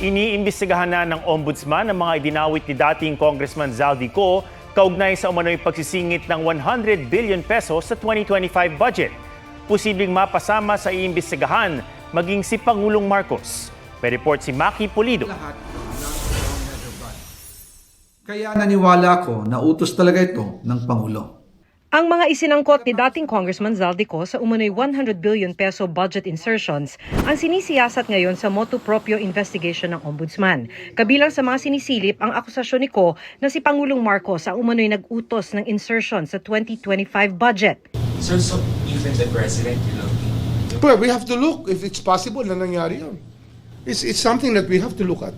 Iniimbestigahan na ng Ombudsman ang mga idinawit ni dating Congressman Zaldico kaugnay sa umano'y pagsisingit ng 100 billion pesos sa 2025 budget. Posibleng mapasama sa iimbestigahan maging si Pangulong Marcos. May report si Maki Pulido. Kaya naniwala ako na utos talaga ito ng Pangulo. Ang mga isinangkot ni dating Congressman Zaldico sa umano'y 100 billion peso budget insertions ang sinisiyasat ngayon sa motu proprio investigation ng Ombudsman. Kabilang sa mga sinisilip ang akusasyon ni Ko na si Pangulong Marcos ang umano'y nag-utos ng insertion sa 2025 budget. So even the President, Well, we have to look if it's possible na nangyari yun. It's something that we have to look at.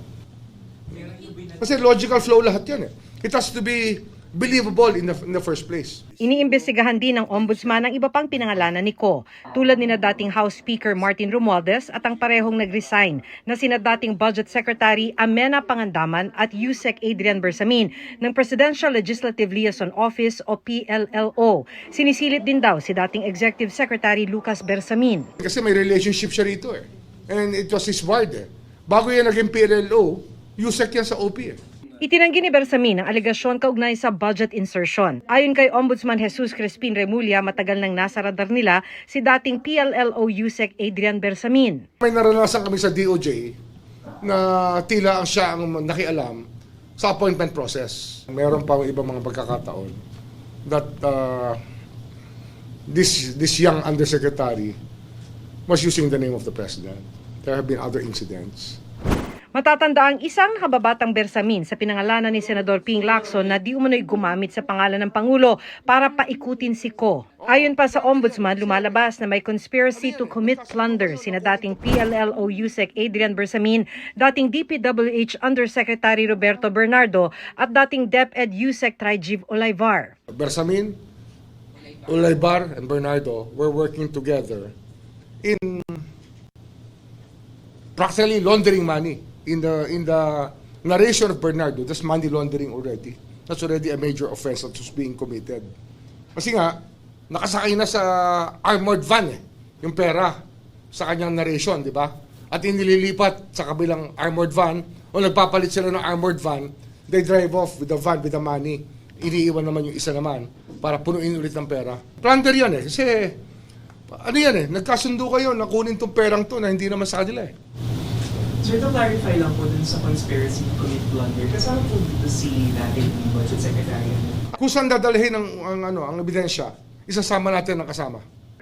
Kasi logical flow lahat yan eh. It has to be believable in the first place. Iniimbestigahan din ng Ombudsman ang iba pang pinangalanan ni Ko, tulad ni na dating House Speaker Martin Romualdez at ang parehong nag-resign na sina dating Budget Secretary Amena Pangandaman at Yusek Adrian Bersamin ng Presidential Legislative Liaison Office o PLLO. Sinisilip din daw si dating Executive Secretary Lucas Bersamin. Kasi may relationship siya rito eh. And it was his ward eh. Bago yan naging PLLO, Yusek yan sa OP eh. Itinanggi ni Bersamin ang alegasyon kaugnay sa budget insertion. Ayon kay Ombudsman Jesus Crispin Remulla, matagal nang nasa radar nila si dating PLLO Yusek Adrian Bersamin. May naranasan kami sa DOJ na tila siya ang nakialam sa appointment process. Meron pa ibang mga pagkakataon that this young undersecretary was using the name of the president. There have been other incidents. Matatanda ang isang kababatang Bersamin sa pinangalanan ni Senador Ping Lacson na di umano'y gumamit sa pangalan ng Pangulo para paikutin si Ko. Ayon pa sa Ombudsman, lumalabas na may conspiracy to commit plunder sina dating PLLO Yusek Adrian Bersamin, dating DPWH Undersecretary Roberto Bernardo at dating DepEd Yusek Trajiv Olayvar. Bersamin, Olayvar, and Bernardo were working together in practically laundering money. In the narration of Bernardo, that's money laundering already. That's already a major offense that was being committed. Kasi nga, nakasakay na sa armored van yung pera sa kanyang narration, di ba? At inililipat sa kabilang armored van, o nagpapalit sila ng armored van, they drive off with the van, with the money. Iniiwan naman yung isa naman para punuin ulit ng pera. Plunder yan kasi ano yan nagkasundo kayo na kunin tong perang to na hindi naman sa kanila Sir, to clarify lang po dun sa conspiracy to commit blunder, kasama po dito si dating Budget Secretary. Kung saan dadalhin ang ebidensya, isasama natin ang kasama.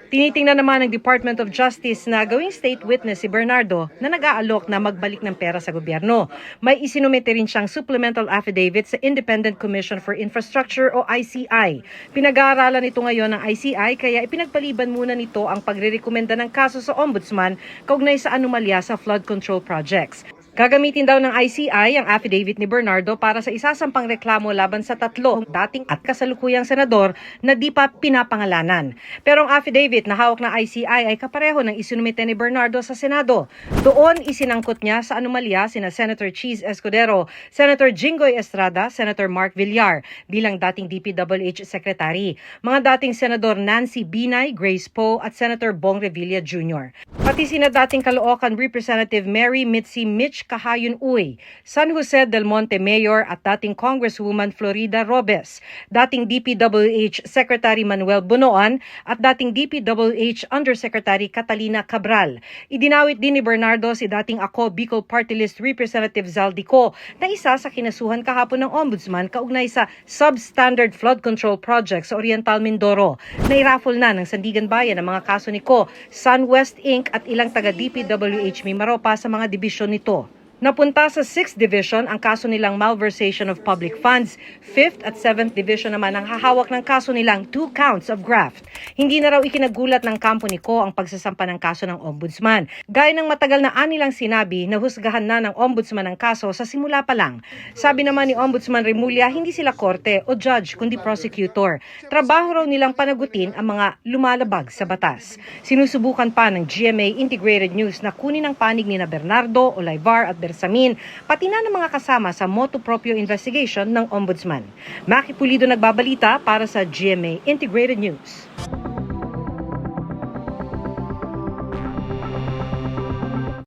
Tinitingnan naman ng Department of Justice na gawing state witness si Bernardo na nag-aalok na magbalik ng pera sa gobyerno. May isinumite rin siyang supplemental affidavit sa Independent Commission for Infrastructure o ICI. Pinag-aaralan ito ngayon ng ICI kaya ipinagpaliban muna nito ang pagrerekomenda ng kaso sa Ombudsman kaugnay sa anomalya sa flood control projects. Gagamitin daw ng ICI ang affidavit ni Bernardo para sa isasampang reklamo laban sa tatlong dating at kasalukuyang senador na di pa pinapangalanan. Pero ang affidavit na hawak ng ICI ay kapareho ng isinumite ni Bernardo sa Senado. Doon isinangkot niya sa anomalya sina Senator Cheese Escudero, Senator Jinggoy Estrada, Senator Mark Villar bilang dating DPWH Secretary, mga dating Senador Nancy Binay, Grace Poe at Senator Bong Revilla Jr. Pati sina dating Caloocan Representative Mary Mitzi Mitch Kahayon Uy, San Jose del Monte Mayor at dating Congresswoman Florida Robes, dating DPWH Secretary Manuel Bunoan at dating DPWH Undersecretary Catalina Cabral. Idinawit din ni Bernardo si dating Ako Bicol Party List Representative Zaldico na isa sa kinasuhan kahapon ng Ombudsman kaugnay sa substandard flood control project sa Oriental Mindoro. Nairaffle na ng Sandigan Bayan ang mga kaso ni Ko, SunWest Inc. at ilang taga DPWH Mimaropa sa mga dibisyon nito. Napunta sa 6th Division ang kaso nilang malversation of public funds. 5th at 7th Division naman ang hahawak ng kaso nilang 2 counts of graft. Hindi na raw ikinagulat ng kampo ni Ko ang pagsasampa ng kaso ng Ombudsman. Gaya ng matagal na anilang sinabi, nahusgahan na ng Ombudsman ang kaso sa simula pa lang. Sabi naman ni Ombudsman Remulla, hindi sila korte o judge kundi prosecutor. Trabaho raw nilang panagutin ang mga lumalabag sa batas. Sinusubukan pa ng GMA Integrated News na kunin ang panig ni Bernardo, Olayvar at Bersamin, pati na ng mga kasama sa motu proprio investigation ng Ombudsman. Maki Pulido nagbabalita para sa GMA Integrated News.